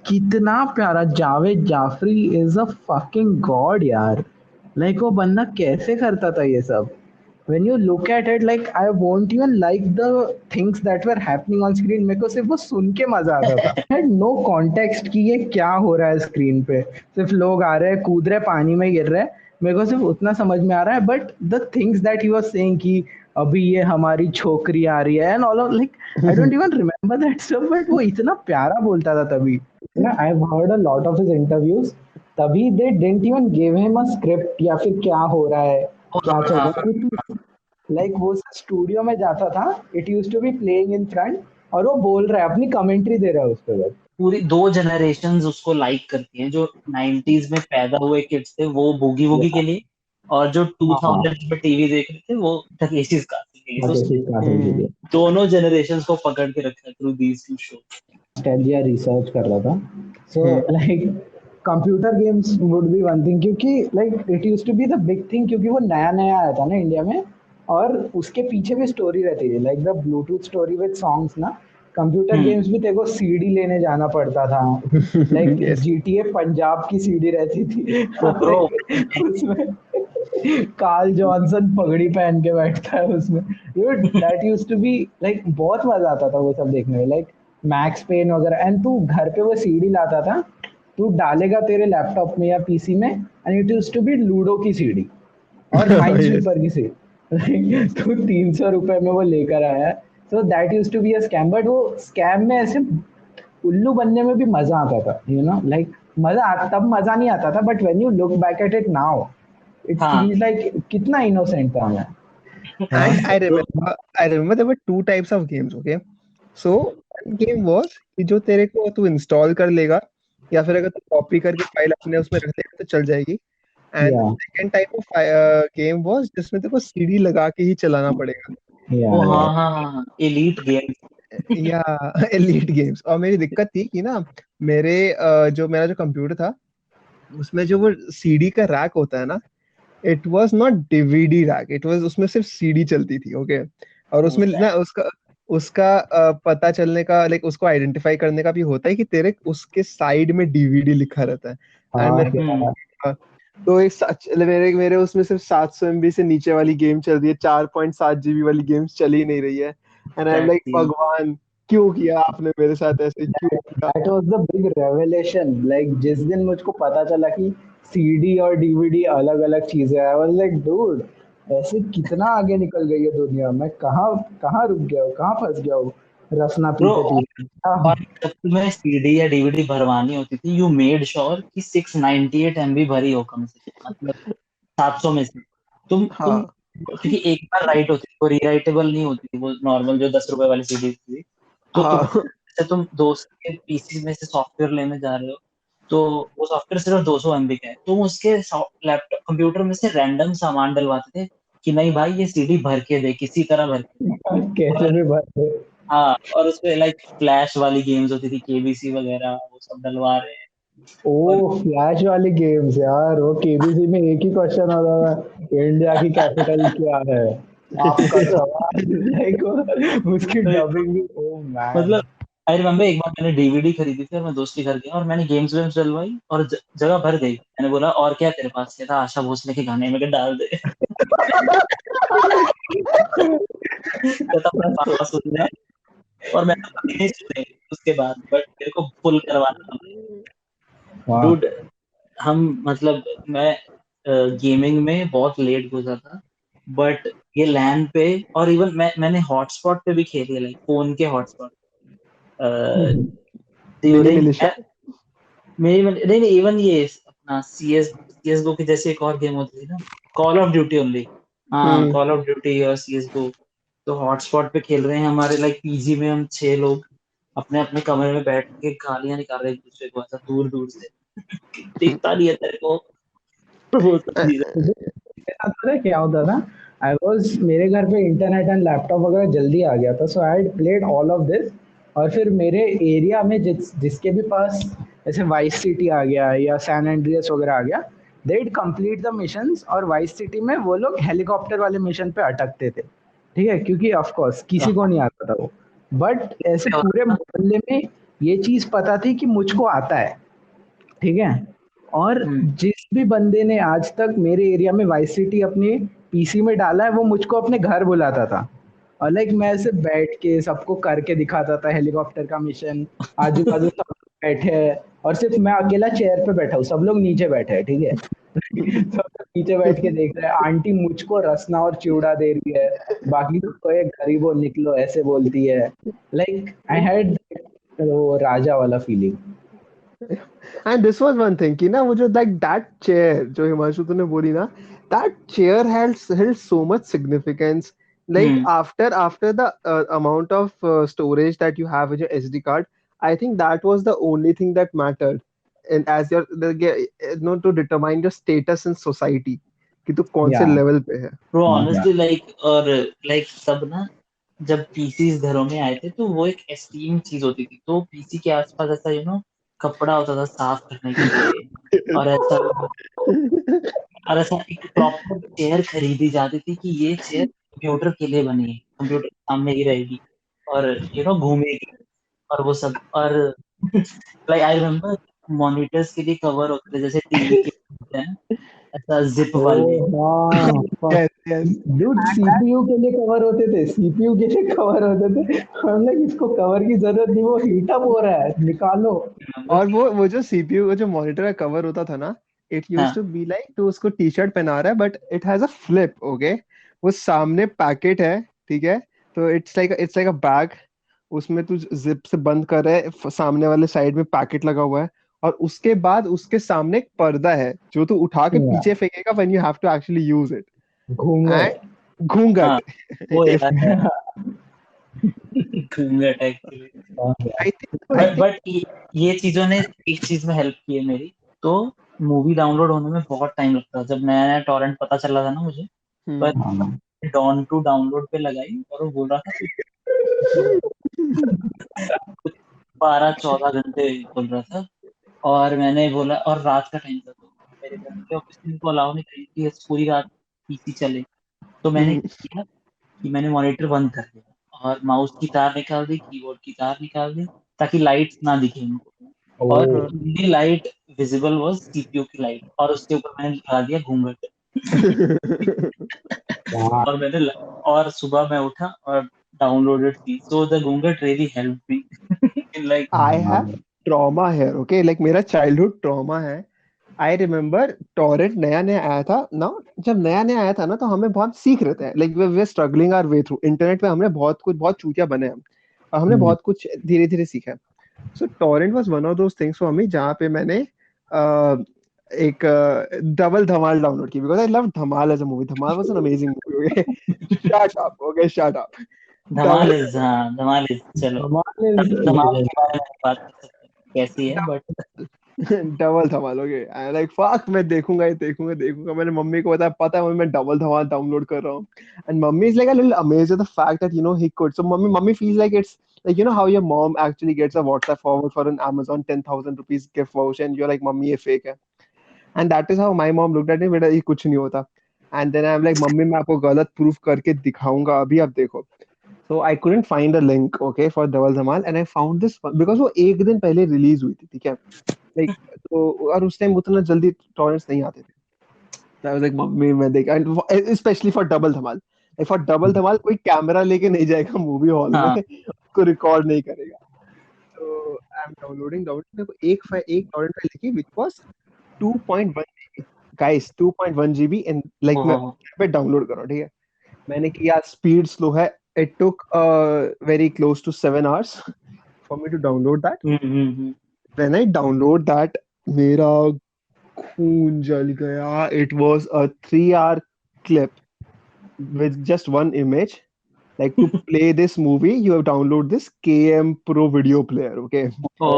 कितना प्यारा, Javed Jaffrey is a fucking god यार, लाइक वो बंदा कैसे करता था ये सब। when you look at it, like I won't even like the things that were happening on screen, मेरे को सिर्फ वो सुन के मजा आता था। I had no context कि ये क्या हो रहा है स्क्रीन पे, सिर्फ लोग आ रहे हैं, कूद रहे, पानी में गिर रहे हैं, मेरे को सिर्फ उतना समझ में आ रहा है। But the things that he was saying कि अभी ये हमारी छोकरी आ रही है and all of, like I don't even remember that stuff, but वो इतना प्यारा बोलता था तभी ना। I have heard a lot of his interviews, तभी they didn't even give him a script या फिर क्या हो रहा है, क्या चल रहा है, लाइक वो स्टूडियो में जाता था, it use to be playing in front, और वो बोल रहा है, अपनी कमेंट्री दे रहा है उस पे बस। पूरी दो जनरेशन्स उसको लाइक करती हैं। जो 90s में पैदा हुए किड्स थे वो बूगी वूगी के लिए, और जो हाँ 2000 में टीवी देख रहे थे वो टकेशी कासल के लिए। तो आगे उसने से कासल के लिए दोनों जनरेशन्स को पकड़ के रखा है through these two show. Nostalgia research कर रहा था, so like computer games would be one thing, क्योंकि like it used to be the big thing, क्योंकि वो नया नया आया था ना इंडिया में, और उसके पीछे भी स्टोरी रहती थी, like the Bluetooth story with songs ना। कंप्यूटर गेम्स भी तेरे को सीडी लेने जाना पड़ता था, लाइक Yes. जीटीए पंजाब की सीडी रहती थी तो ब्रो उसमें कार्ल जॉनसन पगड़ी पहन के बैठता है उसमें, that used to be like बहुत मजा आता था वो सब देखने में, लाइक मैक्स पेन वगैरह। एंड तू घर पे वो सीडी लाता था, तू डालेगा तेरे लैपटॉप में या पीसी में, and it used to be ludo की सीडी और माइंड Yes. स्वीपर की सीडी तो 300 रुपए में वो लेकर आया है। So that use to be a scam, but वो स्कैम में ऐसे उल्लू बनने में भी मजा आता था, यू नो, लाइक तब मजा नहीं आता था, but when you look back at it now, it हाँ फील्स लाइक कितना इनोसेंट था मैं। And I remember there were two types of games, okay? So one game was कि जो तेरे को तू इंस्टॉल कर लेगा, या फिर अगर तू कॉपी करके फाइल अपने उसमें रख लेगा तो चल जाएगी। एंड या second type of game was जिसमें तेरे को सीडी लगा के ही चलाना पड़ेगा। या वो या हाँ हाँ हाँ हाँ, एलीट गेम। या एलीट गेम्स। और मेरी दिक्कत थी कि ना मेरे मेरा जो कंप्यूटर था उसमें जो वो सीडी का रैक होता है ना, it was not DVD rack, it was उसमें सिर्फ सीडी चलती थी, ओके। और उसमें ना उसका उसका पता चलने का, लाइक उसको आइडेंटिफाई करने का भी होता है कि तेरे उसके साइड में डीवीडी लिखा रहता है। एंड हाँ मेरे हम्म तो एक मेरे मेरे उसमें सिर्फ 700 MB से नीचे वाली गेम चल रही है, 4.7 GB वाली गेम्स चल ही नहीं रही है। And I am like exactly. भगवान, क्यों किया आपने मेरे साथ ऐसे, क्यों किया? That was the big revelation, like जिस दिन मुझको पता चला कि सीडी और डीवीडी अलग अलग चीजें हैं, आई वाज लाइक डूड, ऐसे कितना आगे निकल गई है दुनिया, मैं कहाँ कहाँ रुक गया हूँ, कहाँ फंस गया हूँ रसना ब्रो। पीते पीते। और जब तुम्हें सीडी या डीवीडी भरवानी होती थी, यू मेड श्योर कि 698 MB भरी हो कम से कम, मतलब 700 में से। तुम हाँ क्योंकि एक बार राइट होती थी, वो रीराइटेबल नहीं होती थी, वो नॉर्मल जो 10 रुपए वाली सीडी थी। तो हाँ तुम दोस्त के पीसी में से सॉफ्टवेयर लेने जा रहे हो, तो वो सॉफ्टवेयर सिर्फ 200 MB का है, तुम उसके लैपटॉप कंप्यूटर में से रैंडम सामान डलवाते थे कि नहीं भाई ये सीडी भर के दे, किसी तरह भर के दे। कैसे और भी भर। हाँ, और उसपे लाइक फ्लैश वाली गेम्स होती थी, केबीसी वगैरह, वो सब डलवा रहे हैं। ओ और फ्लैश वाली गेम्स यार, वो केबीसी में एक ही क्वेश्चन होता था, इंडिया की कैपिटल क्या है, आपका सवाल। लाइक उसकी डबिंग भी, ओ मैन। मतलब आई रिमेम्बर एक बार मैंने डीवीडी खरीदी थी और मैं दोस्त के घर गया और मैंने गेम्स वेम्स डलवाई और जगह भर गई। मैंने बोला और क्या है तेरे पास? कहता आशा भोसले के गाने में डाल दे। कहता अपना पापा सुन रहे हैं, और मैंने कभी नहीं सुने उसके बाद, बट मेरे को फुल करवाना था। वाह। डूड, हम मतलब मैं गेमिंग में बहुत लेट घुसा था, बट ये लैन पे, और इवन मैंने हॉटस्पॉट पे भी खेली है, लाइक फोन के हॉटस्पॉट मिनी ड्यूरिंग। मिलिशिया। नहीं नहीं, इवन ये अपना सीएस गो की जैसी एक और गेम होती थी ना, कॉल ऑफ ड्यूटी ओनली। हाँ, हम्म। कॉल ऑफ ड्यूटी और सीएस गो। तो हॉटस्पॉट पे खेल रहे हैं हमारे लाइक पीजी में, हम 6 लोग अपने अपने कमरे में बैठ के गालियां निकाल रहे हैं एक दूसरे को, ऐसा दूर दूर से। दिखता नहीं है तेरे को। वो सब चीजें। मेरे साथ पता है क्या होता था, आई वॉज, मेरे घर पे इंटरनेट एंड लैपटॉप वगैरह जल्दी आ गया था, so I had played all of this. और फिर मेरे एरिया में जिसके भी पास जैसे वाइस सिटी आ गया या सैन एंड्रियस वगैरह आ गया, दे कंप्लीट द मिशंस, और वाइस सिटी में वो लोग हेलीकॉप्टर वाले मिशन पे अटकते थे, ठीक है, क्योंकि ऑफ कोर्स किसी को नहीं आता था वो। बट ऐसे पूरे मोहल्ले में ये चीज पता थी कि मुझको आता है, ठीक है। और हम्म। जिस भी बंदे ने आज तक मेरे एरिया में वाइस सिटी अपने पीसी में डाला है, वो मुझको अपने घर बुलाता था, और लाइक मैं ऐसे बैठ के सबको करके दिखाता था हेलीकॉप्टर का मिशन। आजू बाजू सब लोग बैठे हैं और सिर्फ मैं अकेला चेयर पे बैठा हूँ, सब लोग नीचे बैठे हैं, ठीक है। सब लोग नीचे बैठ के देख रहे हैं, आंटी मुझको रसना और चिवड़ा दे रही है, बाकी सबको ये गरीबो निकलो ऐसे बोलती है। लाइक आई हैड वो राजा वाला feeling. And this was one thing कि ना वो जो like that chair जो हिमांशु तूने बोली ना, that chair held so much significance. Like hmm. after the amount of storage that you have in your SD card, I think that was the only thing that mattered, and as your to determine your status in society कि तू कौन से या level पे है। Bro या honestly like, और like सब ना, जब पीसी घरों में आए थे तो वो एक एस्टीम चीज होती थी, तो पीसी के आसपास ऐसा कपड़ा होता था साफ करने के लिए, और ऐसा, और ऐसा एक प्रॉपर चेयर खरीदी जाती थी कि ये चेयर कंप्यूटर के लिए बनी है, कंप्यूटर के सामने ही रहेगी और घूमेगी, और वो सब। और लाइक आई रिमेम्बर मॉनिटर्स के लिए कवर होते थे जैसे टीवी के होते हैं, ऐसा जिप वाले। ओ हाँ। Yes, yes. डूड सीपीयू के लिए कवर होते थे, सीपीयू के लिए कवर होते थे, हम लोग इसको कवर की जरूरत नहीं, वो हीट अप हो रहा है निकालो। और वो जो सीपीयू का जो मॉनिटर का कवर होता था ना, इट यूज्ड हाँ टू बी लाइक तो उसको टी शर्ट पहना रहा है but it has a flip, okay. वो सामने पैकेट है, ठीक है। तो इट्स लाइक अ बैग, उसमें तू जिप से बंद कर रहा है, सामने वाले साइड में पैकेट लगा हुआ है, और उसके बाद उसके सामने एक पर्दा है जो तू उठा के पीछे फेंकेगा when you have to actually use it. घूंघट। एंड घूंघट। हाँ, वो इफ याद है। घूंघट actually. I think I but ये चीजों ने एक चीज में हेल्प की है मेरी। तो मूवी डाउनलोड होने में बहुत टाइम लगता था, जब नया नया टॉरेंट पता चला था ना मुझे, पर हाँ। डॉन टू डाउनलोड पे लगाई और वो बोल रहा था कुछ कुछ 12-14 घंटे बोल रहा था। और मैंने बोला, और रात का टाइम था, तो मेरे घर के ऑफिस में इनको अलाउ नहीं करी कि इस पूरी रात पीसी चले। तो मैंने किया कि मैंने मॉनिटर बंद कर दिया और माउस की तार निकाल दी, कीबोर्ड की तार निकाल दी, ताकि लाइट ना दिखे ओ उनको। और मेरी लाइट विजिबल वाज सीपीयू की लाइट, और उसके ऊपर मैंने लगा दिया घूंघट। वाह। और और सुबह मैं उठा और downloaded these. So the Gungat really helped me in like I have trauma here, okay? Like मेरा childhood trauma है. I remember टॉरेंट नया नया आया था ना. जब नया नया आया था ना तो हमें बहुत सीख रहे थे. Like we struggling our way through internet पे. हमने बहुत चूतिया बने हम. और हमने बहुत कुछ धीरे धीरे सीखा है. So torrent was one of those things for me जहाँ पे मैंने एक डबल धमाल डाउनलोड की because I love Dhamaal as a movie. Dhamaal was an amazing movie. Shut up. Dhamaal is, हाँ धमाल इज, चलो धमाल के बारे में बात कर सकते हैं कैसी है, but double Dhamaal. Okay like fuck मैं देखूंगा. मैंने मम्मी को बताया, पता है मम्मी मैं डबल धमाल डाउनलोड कर रहा हूँ. And mummy is like a little amazed at the fact that he could. So mummy feels like it's like how your mom actually gets a WhatsApp forward for an Amazon 10,000 rupees gift voucher and you're like mummy ये fake है. And that is how my mom looked at me. बेटा ये कुछ नहीं होता. And then I'm like mummy मैं आपको गलत प्रूफ करके दिखाऊंगा अभी, आप देखो. So I couldn't find a link, okay, for Double Dhamal, and I found this one because वो एक दिन पहले रिलीज हुई थी, ठीक है. Like तो और उस टाइम उतना जल्दी टॉरेंट्स नहीं आते थे. So I was like mummy मैं देख, and especially for Double Dhamal. Like for Double Dhamal कोई कैमरा लेके नहीं जाएगा मूवी हॉल में, हाँ उसको रिकॉर्ड नहीं करेगा. So I'm downloading. मेरे को एक टॉरेंट फाइल लिखी which was 2.1 GB. Guys 2.1 GB in like मैं ओहो, पे डाउनलोड करो, ठीक है. मैंने किया, स्पीड स्लो है. It took very close to 7 hours for me to download that. When I download that, मेरा खून जल गया. It was a 3-hour clip with just one image. Like to play this movie, you have download this KM Pro video player, okay? ओ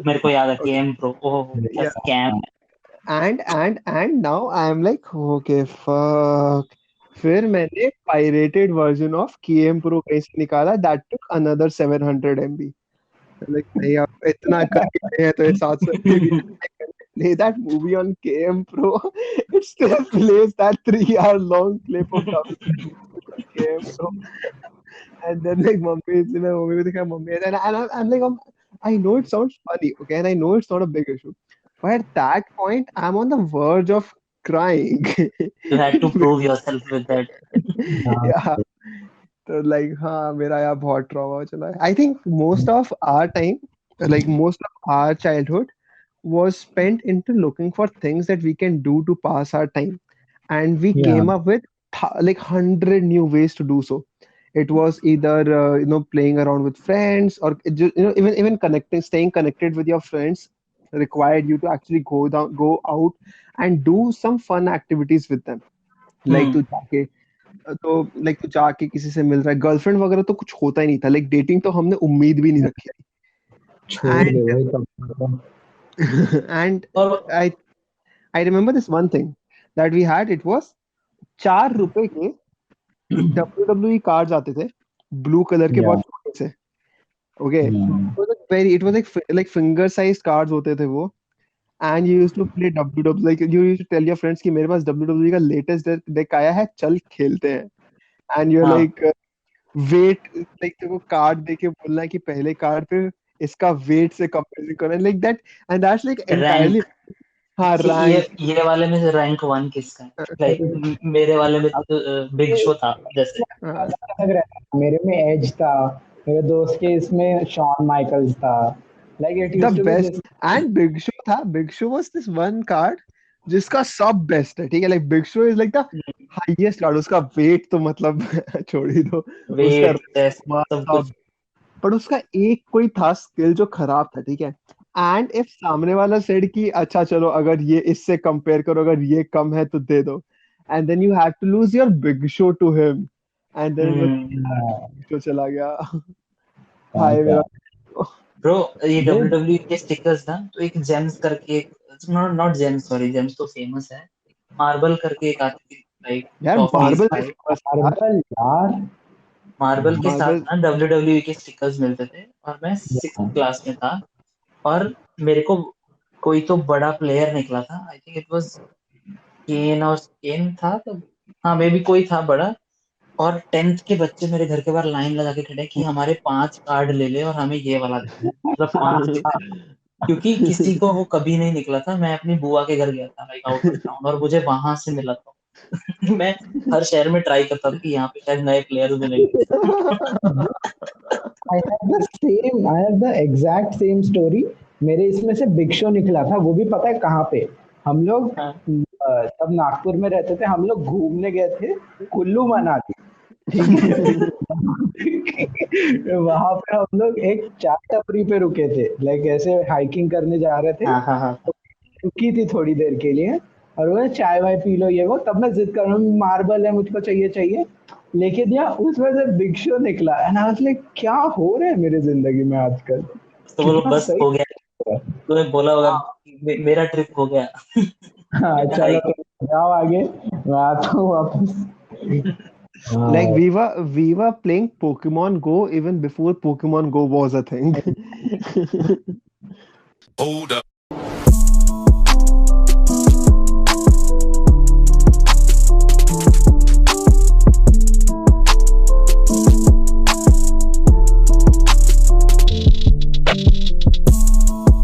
मेरे को याद है KM Pro, ओह क्या Yeah. Scam. And now I am like, okay, fuck. फिर मैंने pirated version of KM Pro कहीं से निकाला. That took another 700 MB. Like नहीं, आप इतना कर रहे हैं तो ये 700 MB play that movie on KM Pro. It still plays that 3-hour long clip of KM Pro. And then like mummy को दिखा mummy, and I'm like I know it sounds funny, okay, and I know it's not a big issue, but at that point I'm on the verge of crying. You had to prove yourself with that. Yeah. तो like हाँ मेरा यार बहुत trauma चला है. I think most of our time, like most of our childhood was spent into looking for things that we can do to pass our time, and we came up with like 100 new ways to do so. It was either playing around with friends, or even connecting, staying connected with your friends required you to actually go out and do some fun activities with them. Like तू जाके तू जाके किसी से मिल रहा है, girlfriend वगैरह तो कुछ होता ही नहीं था. लाइक डेटिंग तो हमने उम्मीद भी नहीं रखी थी. And और I remember this one thing that we had. It was 4 रुपए के WWE कार्ड्स आते थे, ब्लू कलर के, बहुत छोटे से. Okay, it was like finger sized cards होते थे वो. And you used to play WWE, like you used to tell your friends कि मेरे पास WWE का लेटेस्ट डेक आया है, चल खेलते हैं. And you're like wait, like तेरे को कार्ड देके बोलना है कि पहले कार्ड पे इसका वेट से कंपेरिजन करना, like that. And that's like entirely. हाँ रैंक. ये वाले में से रैंक 1 किसका है? लाइक मेरे वाले में तो बिग शो था जैसे. मेरे में एज था, मेरे दोस्त के इसमें शॉन माइकल्स था. Like it the used to be best. this. And Big Show था. Big Show was this one card जिसका सब बेस्ट है, ठीक है. Like big show is like the highest card. उसका वेट तो मतलब छोड़ ही दो. वेट उसका सब कुछ. पर उसका एक कोई था स्किल जो खराब था, ठीक है. एंड इफ सामने वाला सेड कि अच्छा चलो अगर ये इससे कंपेयर करो, अगर ये कम है तो दे दो, and then you have to lose your big show to him, and then show चला गया. हाय मेरा ब्रो, ये WWE के स्टिकर्स ना, तो एक जेम्स करके, नॉट जेम्स, सॉरी जेम्स तो फेमस है. मार्बल करके एक आती थी, लाइक यार मार्बल के साथ ना WWE के स्टिकर्स मिलते थे. और मैं 6th क्लास में था और मेरे को कोई तो बड़ा प्लेयर निकला था. आई थिंक इट वाज केन था तो, हाँ मे बी कोई था बड़ा. और 10th के बच्चे मेरे घर के बाहर लाइन लगा के खड़े कि हमारे 5 कार्ड ले ले और हमें ये वाला दे. मतलब 5, क्योंकि किसी को वो कभी नहीं निकला था. मैं अपनी बुआ के घर गया था, लाइक आउट ऑफ टाउन, और मुझे वहां से मिला था. मैं हर शहर में ट्राई करता था कि यहाँ पे शायद नए प्लेयर्स मिलेंगे। I have the exact same story. मेरे इसमें से बिग शो निकला था, वो भी पता है कहाँ पे? हम लोग हाँ तब नागपुर में रहते थे, हम लोग घूमने गए थे कुल्लू मनाली, ठीक है। वहां पे हम लोग एक चाय टपरी पे रुके थे, लाइक ऐसे हाइकिंग करने जा रहे थे, हाँ हाँ हाँ। रुकी थी थोड़ी देर के लिए, और वो चाय वाय पी लो ये वो, तब मैं जिद कर रहा हूँ मार्बल है मुझको चाहिए चाहिए, लेके दिया, उसमें से बिग शो निकला, एंड आई वाज लाइक क्या हो रहा है मेरे जिंदगी में आजकल, तो बोलो कितना बस सही हो गया, है। तुम्हें बोला होगा मेरा ट्रिप हो गया। हाँ चलो तो जाओ आगे, मैं आता हूँ वापस। Like हाँ we were playing Pokemon Go even before Pokemon Go was a thing. Hold up.